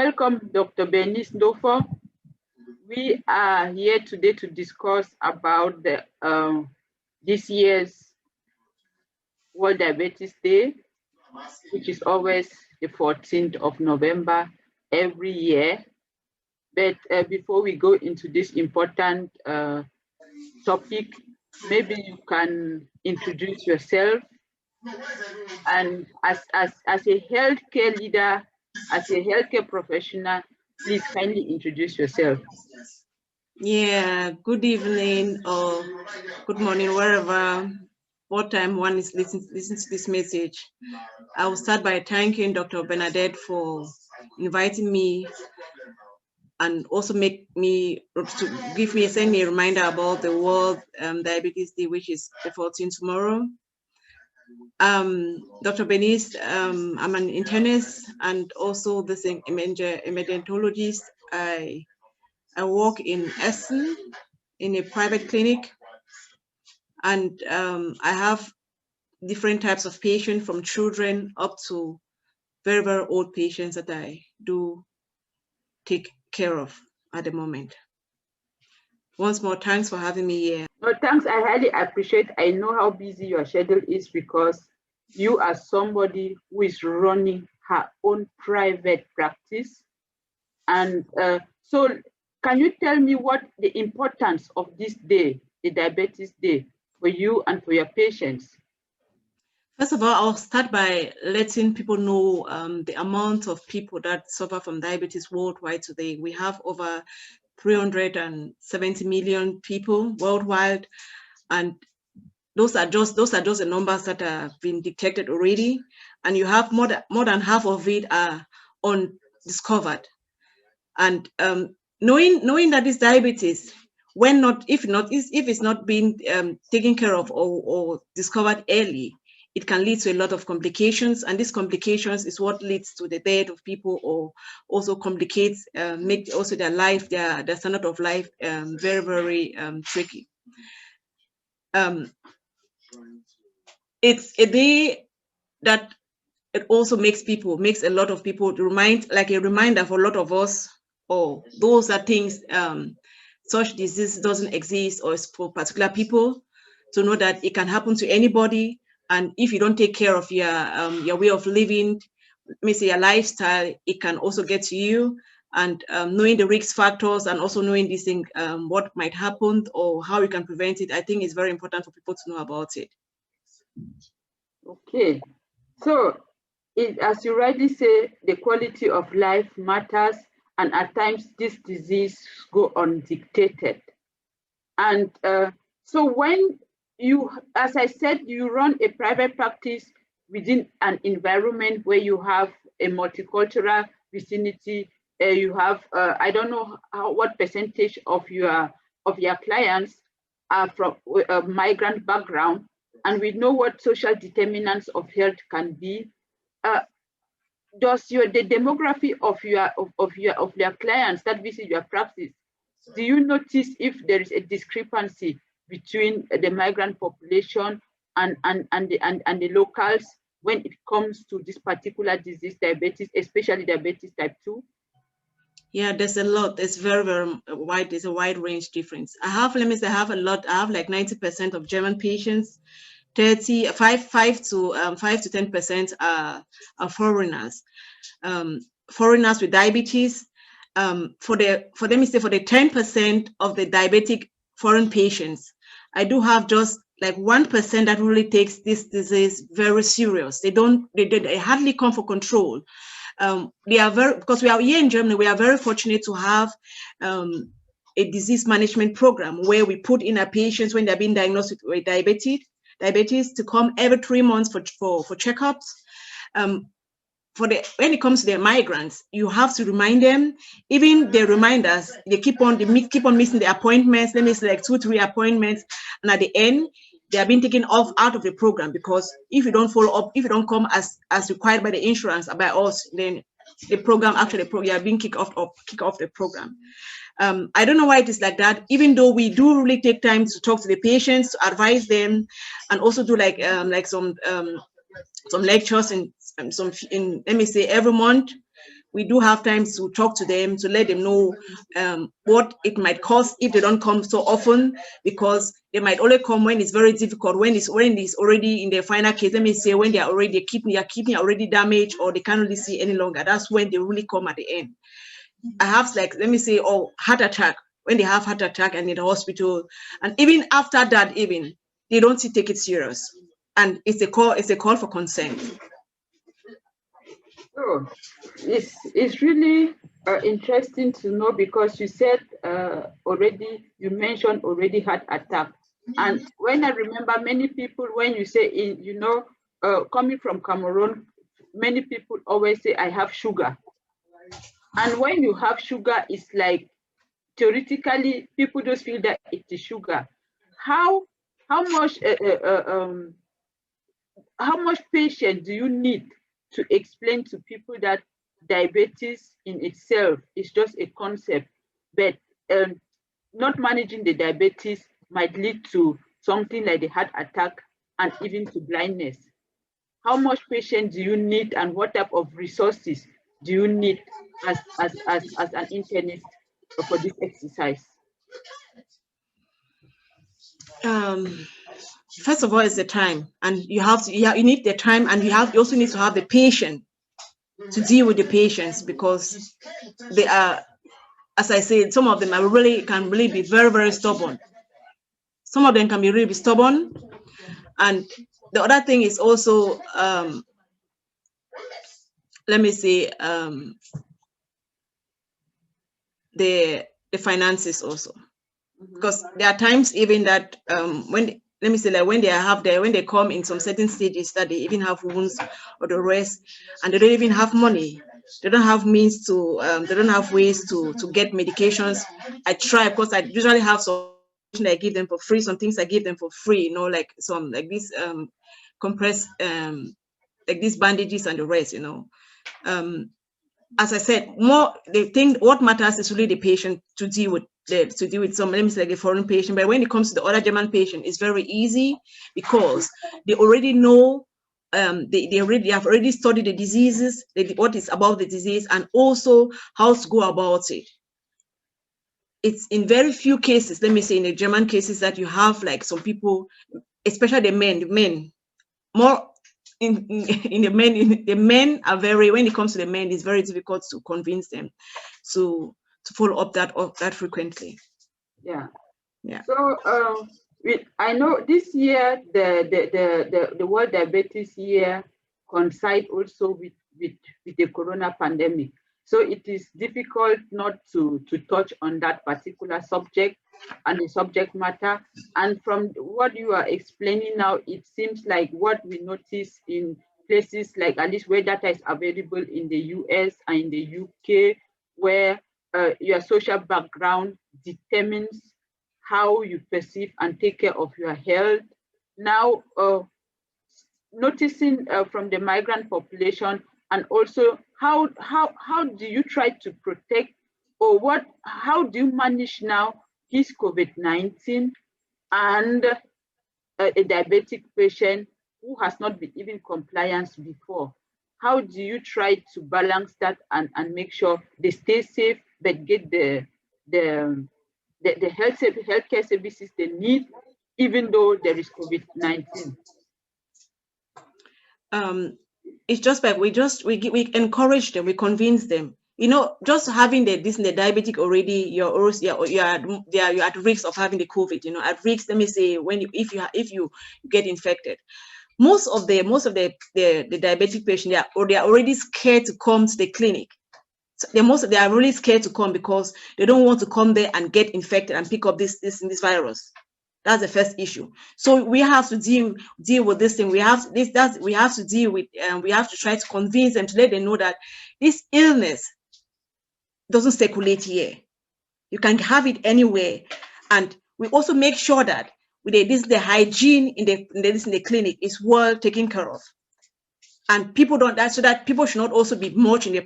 Welcome, Dr. Bernice Ndofor. We are here today to discuss about the this year's World Diabetes Day, which is always the 14th of November every year. But before we go into this important topic, maybe you can introduce yourself, and as a healthcare leader, as a healthcare professional, please kindly introduce yourself. Yeah, good evening or good morning, wherever, what time one is listening to this message. I will start by thanking Dr. Bernadette for inviting me and also send me a reminder about the World Diabetes Day, which is the 14th tomorrow. Dr. Bernice, I'm an internist and also the emergentologist. I work in Essen in a private clinic, and I have different types of patients, from children up to very, very old patients that I do take care of at the moment. Once more, thanks for having me here. No, thanks. I highly appreciate. I know how busy your schedule is, because you are somebody who is running her own private practice. And so can you tell me what the importance of this day, the Diabetes Day, for you and for your patients? First of all, I'll start by letting people know the amount of people that suffer from diabetes worldwide today. We have over 370 million people worldwide, and those are just the numbers that have been detected already, and you have more than half of it are undiscovered. And knowing that this diabetes, if it's not being taken care of or discovered early, it can lead to a lot of complications, and these complications is what leads to the death of people, or also complicates, make also their standard of life very, very tricky. It's a day that it also makes a lot of people like a reminder for a lot of us, or those that things such disease doesn't exist or is for particular people, to know that it can happen to anybody. And if you don't take care of your way of living, your lifestyle, it can also get to you. And knowing the risk factors and also knowing this thing, what might happen or how you can prevent it, I think is very important for people to know about it. Okay, so as you rightly say, the quality of life matters, and at times this disease go undictated. And so when you, as I said, you run a private practice within an environment where you have a multicultural vicinity, you have I don't know what percentage of your clients are from migrant background, and we know what social determinants of health can be. Does the demography of your clients that visit your practice, do you notice if there is a discrepancy between the migrant population and the locals when it comes to this particular disease, diabetes, especially diabetes type 2? Yeah, there's a lot. It's very, very wide. There's a wide range difference. I have like 90% of German patients. 5 to 10% are foreigners. Foreigners with diabetes. For the 10% of the diabetic foreign patients, I do have just like 1% that really takes this disease very serious. They hardly come for control. Because we are here in Germany, we are very fortunate to have a disease management program where we put in our patients when they're being diagnosed with diabetes to come every 3 months for checkups. When it comes to the migrants, you have to remind them. Even the reminders, they keep on missing the appointments. They miss like 2-3 appointments, and at the end, they are being taken out of the program, because if you don't follow up, if you don't come as required by the insurance, by us, then the program you are being kicked off the program. I don't know why it is like that, even though we do really take time to talk to the patients, to advise them, and also do some lectures in every month, we do have times to talk to them, to let them know what it might cost if they don't come so often, because they might only come when it's very difficult, when it's already in their final case. Let me say when they are already their kidney already damaged, or they can't really see any longer. That's when they really come at the end. I have, like, let me say, heart attack, when they have heart attack and in the hospital, and even after that, even they don't take it serious, and it's a call for consent. Oh, it's really interesting to know, because you said you mentioned already heart attack. And when I remember many people, when you say, coming from Cameroon, many people always say, I have sugar. And when you have sugar, it's like, theoretically, people just feel that it is sugar. How much how much patience do you need to explain to people that diabetes in itself is just a concept, but not managing the diabetes might lead to something like the heart attack and even to blindness? How much patience do you need, and what type of resources do you need as an internist for this exercise? First of all, it's the time, and you need the time, and you also need to have the patience to deal with the patients, because they are, as I said, some of them can really be very, very stubborn. Some of them can be really stubborn. And the other thing is also, let me say, the finances also, because there are times even that when they come in some certain stages, that they even have wounds or the rest, and they don't even have money. They don't have means to, they don't have ways to get medications. I try, of course, I usually have some I give them for free, some things I give them for free, like some, like this compressed, like these bandages and the rest, as I said, what matters is really the patient to deal with some, let me say, like a foreign patient. But when it comes to the other German patient, it's very easy, because they already know, they have already studied the diseases, what is about the disease, and also how to go about it. It's in very few cases, let me say, in the German cases, that you have like some people, especially the men, more in the men are very, when it comes to the men, it's very difficult to convince them to follow up that frequently. Yeah. Yeah. So I know this year the World Diabetes Year coincide also with the Corona pandemic. So it is difficult not to touch on that particular subject and the subject matter. And from what you are explaining now, it seems like what we notice in places like, at least where data is available, in the US and in the UK, where your social background determines how you perceive and take care of your health. Now, noticing from the migrant population, and also how do you try to protect, or how do you manage now this COVID-19 and a diabetic patient who has not been even compliant before? How do you try to balance that and make sure they stay safe but get the healthcare services they need, even though there is COVID-19? It's just like we encourage them, we convince them. Just having the diabetic already, you're at risk of having the COVID. At risk. Let me say, if you get infected, most of the diabetic patients, they are already scared to come to the clinic. So they are really scared to come, because they don't want to come there and get infected and pick up this virus. That's the first issue. So we have to deal with this thing. We have to deal with, we have to try to convince them, to let them know that this illness doesn't circulate here. You can have it anywhere. And we also make sure that the hygiene in the clinic is well taken care of. And people so that people should not also be much in the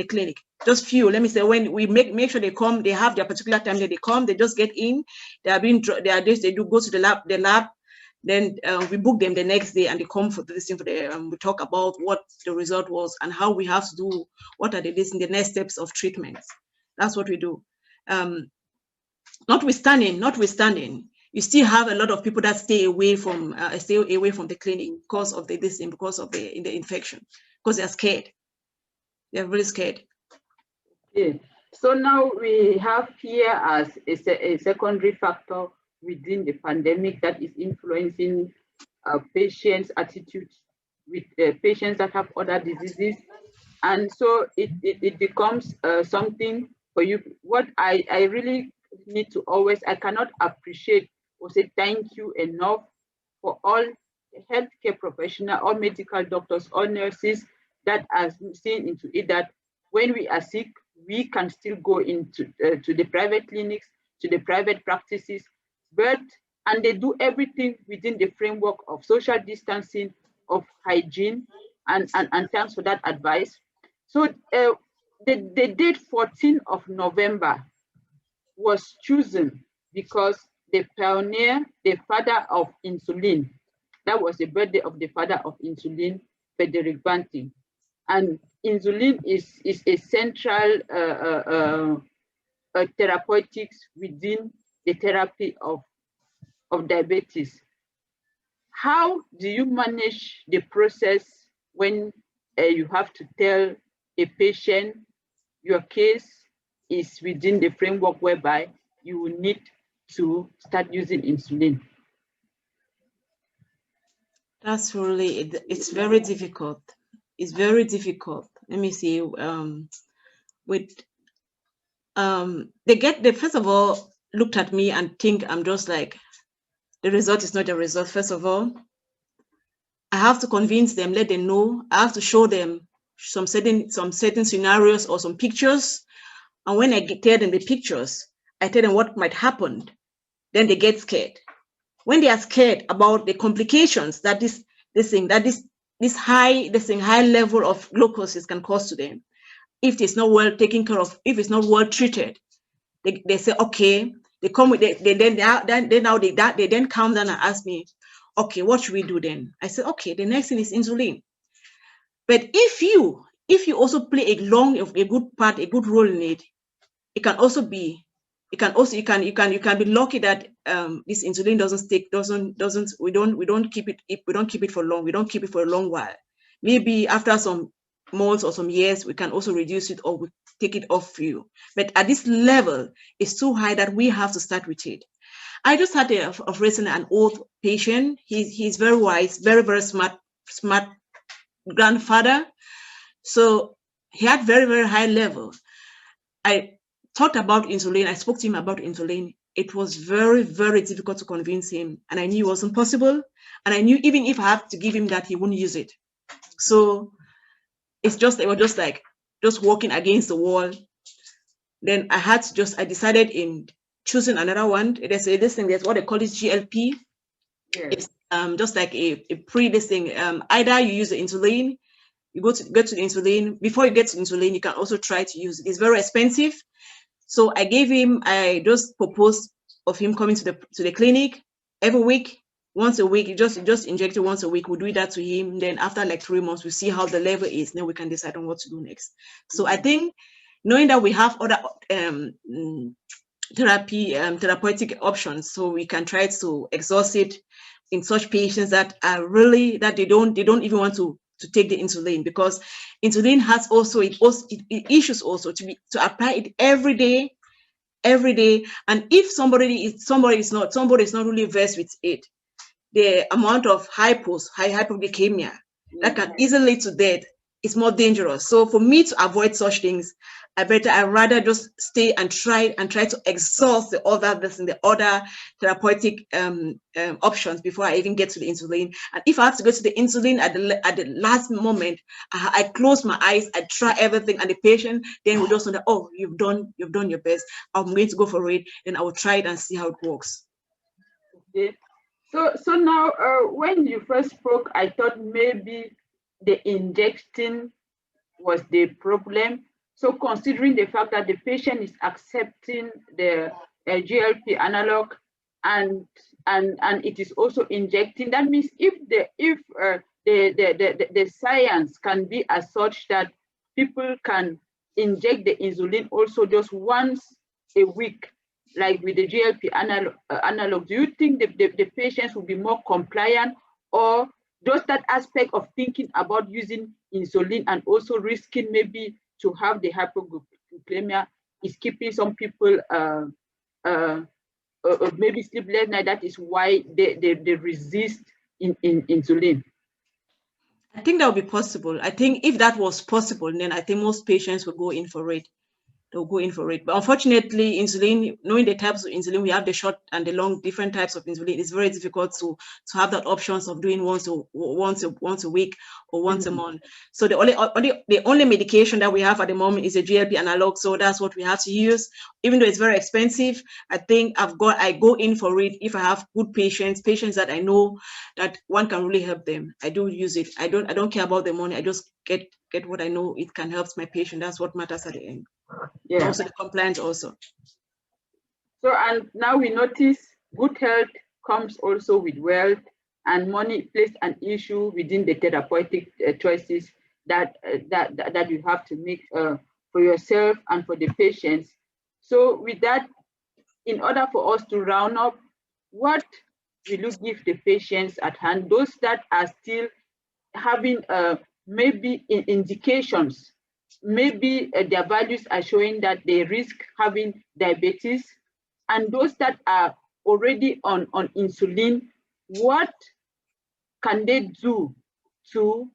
clinic. Just few. Let me say, when we make sure they come, they have their particular time that they come, they just get in, they do go to the lab, Then we book them the next day, and they come for this thing for the. We talk about what the result was and how we have to do. What are the next steps of treatments? That's what we do. Notwithstanding, you still have a lot of people that stay away from the clinic because of because of the infection, because they're scared. They're really scared. Yeah. So now we have fear as a secondary factor within the pandemic that is influencing patients' attitudes with patients that have other diseases. And so it becomes something for you. What I really need to always, I cannot appreciate or say thank you enough for all healthcare professionals, all medical doctors, all nurses that are seeing into it that when we are sick, we can still go into to the private clinics, to the private practices, and they do everything within the framework of social distancing, of hygiene, and thanks for that advice. So the date 14th of November was chosen because the pioneer, the father of insulin, that was the birthday of the father of insulin, Frederick Banting. And insulin is a central therapeutics within the therapy of diabetes. How do you manage the process when you have to tell a patient your case is within the framework whereby you will need to start using insulin? That's really, it's very difficult. It's very difficult. Let me see. They first of all looked at me and think I'm just like, the result is not the result. First of all, I have to convince them, let them know. I have to show them some certain scenarios or some pictures. And when I tell them the pictures, I tell them what might happen. Then they get scared. When they are scared about the complications that this high level of glucose can cause to them, if it's not well taken care of, if it's not well treated, they say okay. They come with they then come down and ask me, okay, what should we do then? I said, okay, the next thing is insulin. But if you also play a good part, a good role in it, it can also be, you can be lucky that this insulin we don't keep it for long. We don't keep it for a long while. Maybe after some months or some years, we can also reduce it or we take it off you. But at this level, it's too high that we have to start with it. I just had of recent an old patient. He's very wise, very, very smart grandfather. So he had very, very high level. I talked about insulin. I spoke to him about insulin. It was very, very difficult to convince him. And I knew it wasn't possible. And I knew even if I had to give him that, he wouldn't use it. So it was just like walking against the wall. Then I decided in choosing another one. There's what they call it GLP. Yes. It's just like a this thing. Either you use the insulin, you get to the insulin. Before you get to insulin, you can also try to use it. It's very expensive. So I just proposed of him coming to the clinic every week, once a week. You just inject it once a week. We'll do that to him. Then after like 3 months, we'll see how the level is. Then we can decide on what to do next. So I think knowing that we have other therapeutic options, so we can try to exhaust it in such patients that are really that they don't even want to take the insulin, because insulin has it issues also to apply it every day. And if somebody is not really versed with it, the amount of hypoglycemia that can easily lead to death is more dangerous. So for me to avoid such things, I'd rather just stay and try to exhaust the other therapeutic options before I even get to the insulin. And if I have to go to the insulin at the last moment, I close my eyes, I try everything, and the patient then will just know that, oh, you've done your best. I'm going to go for it. Then I will try it and see how it works. Okay. So now, when you first spoke, I thought maybe the injection was the problem. So considering the fact that the patient is accepting the GLP analog, and it is also injecting. That means if the science can be as such that people can inject the insulin also just once a week, like with the GLP analog, do you think the patients will be more compliant, or just that aspect of thinking about using insulin and also risking maybe to have the hypoglycemia is keeping some people maybe sleepless night? That is why they resist in insulin. I think that would be possible. I think if that was possible, then I think most patients would go in for it. They'll go in for it. But unfortunately, insulin, knowing the types of insulin, we have the short and the long, different types of insulin. It's very difficult to have that options of doing once a week or once a month. So the only medication that we have at the moment is a GLP analog. So that's what we have to use. Even though it's very expensive, I think I go in for it if I have good patients that I know that one can really help them. I do use it. I don't care about the money. I just get what I know it can help my patient. That's what matters at the end. Yeah. Also the compliance also. So, and now we notice good health comes also with wealth, and money plays an issue within the therapeutic choices that you have to make for yourself and for the patients. So with that, in order for us to round up, what will you give the patients at hand, those that are still having maybe indications, maybe their values are showing that they risk having diabetes, and those that are already on insulin, what can they do to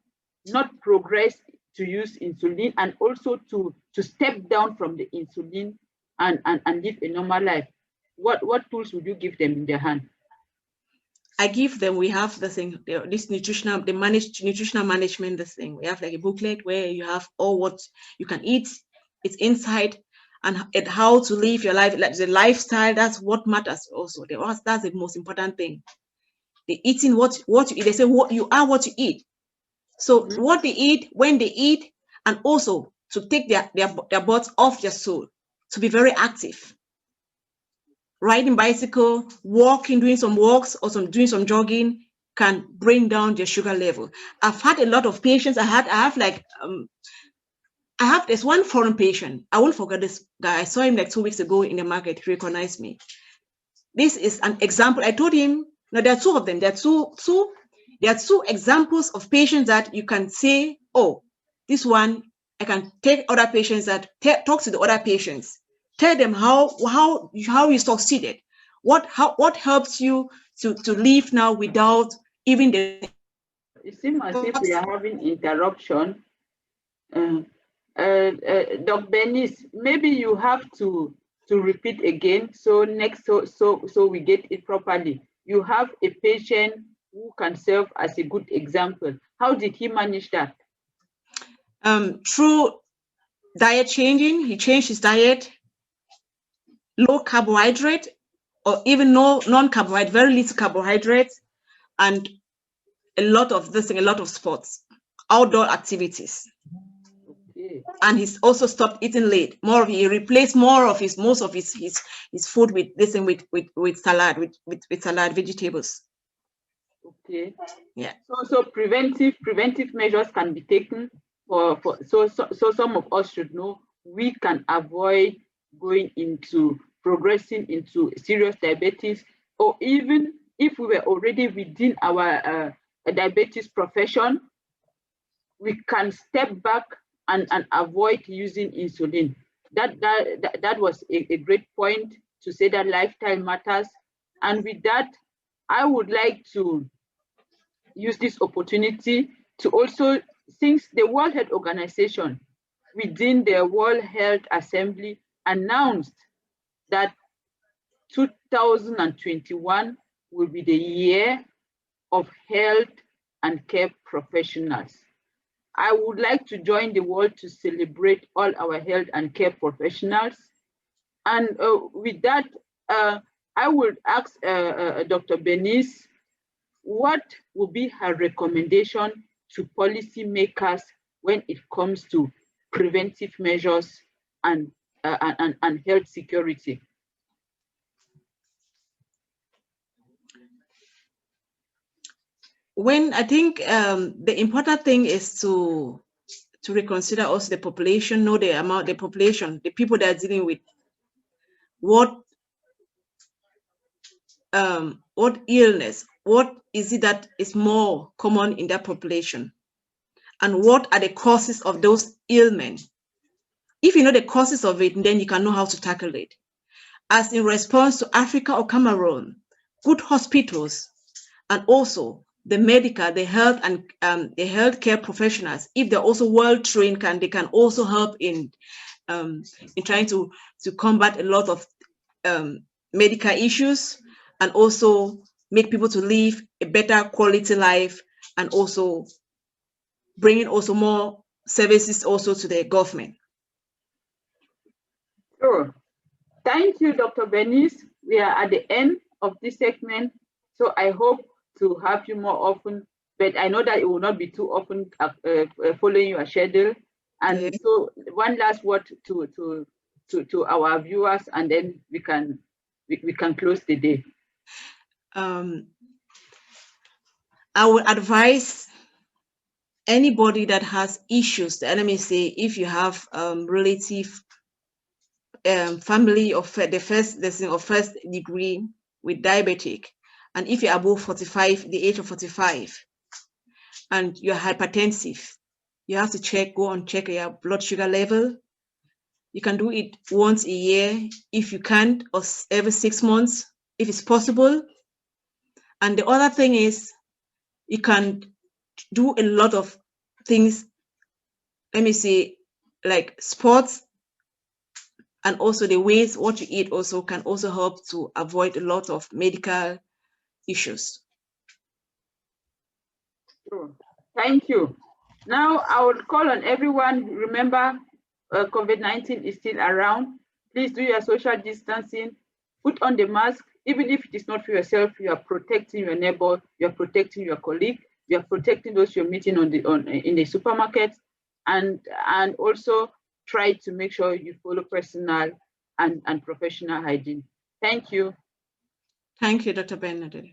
not progress to use insulin, and also to step down from the insulin and live a normal life? What tools would you give them in their hand? I give them, we have the thing, this nutritional management, this thing. We have like a booklet where you have all what you can eat, it's inside, and how to live your life, like the lifestyle. That's what matters also. That's the most important thing. The eating what you eat. They say what you are, what you eat. So what they eat, when they eat, and also to take their butts off their stool, to be very active. Riding bicycle, walking, doing some walks or doing some jogging can bring down their sugar level. I've had a lot of patients. There's one foreign patient. I won't forget this guy. I saw him like 2 weeks ago in the market. He recognized me. This is an example. I told him, no, there are two of them. There are two examples of patients that you can say, oh, this one, I can take other patients that talk to the other patients. Tell them how you succeeded. What helps you to live now without even the. It seems as if we are having interruption. Dr. Bernice, maybe you have to repeat again so we get it properly. You have a patient who can serve as a good example. How did he manage that? Through diet changing. He changed his diet, low carbohydrate, or even no non-carbohydrate, very little carbohydrates, and a lot of sports, outdoor activities. Okay. And he's also stopped eating late. He replaced most of his food with salad, with salad, vegetables. Okay. Yeah. So preventive measures can be taken so some of us should know we can avoid progressing into serious diabetes, or even if we were already within our diabetes profession, we can step back and avoid using insulin. That was a great point to say that lifestyle matters. And with that, I would like to use this opportunity to also, since the World Health Organization within the World Health Assembly announced that 2021 will be the year of health and care professionals. I would like to join the world to celebrate all our health and care professionals. And with that, I would ask Dr. Bernice, what would be her recommendation to policymakers when it comes to preventive measures and health security? when I think the important thing is to reconsider also the population, know the amount, the population, the people that are dealing with what illness, what is it that is more common in that population, and what are the causes of those ailments. If you know the causes of it, then you can know how to tackle it. As in response to Africa or Cameroon, good hospitals and also the medical, the health and the healthcare professionals, if they're also well trained, they can also help in trying to combat a lot of medical issues, and also make people to live a better quality life, and also bringing also more services also to the government. Sure. Thank you, Dr. Bernice. We are at the end of this segment, so I hope to have you more often, but I know that it will not be too often following your schedule. And Yeah. so one last word to our viewers, and then we can close the day. I would advise anybody that has issues, let me say, if you have relative family of the first degree with diabetic, and if you're above 45, the age of 45, and you're hypertensive, you have to go and check your blood sugar level. You can do it once a year if you can't, or every 6 months if it's possible. And the other thing is, you can do a lot of things, let me say, like sports, and also the ways what you eat also can also help to avoid a lot of medical issues. Sure. Thank you. Now I would call on everyone. Remember, COVID-19 is still around. Please do your social distancing. Put on the mask. Even if it is not for yourself, you are protecting your neighbor. You are protecting your colleague. You are protecting those you're meeting in the supermarket, and also try to make sure you follow personal and professional hygiene. Thank you. Thank you, Dr. Bernadette.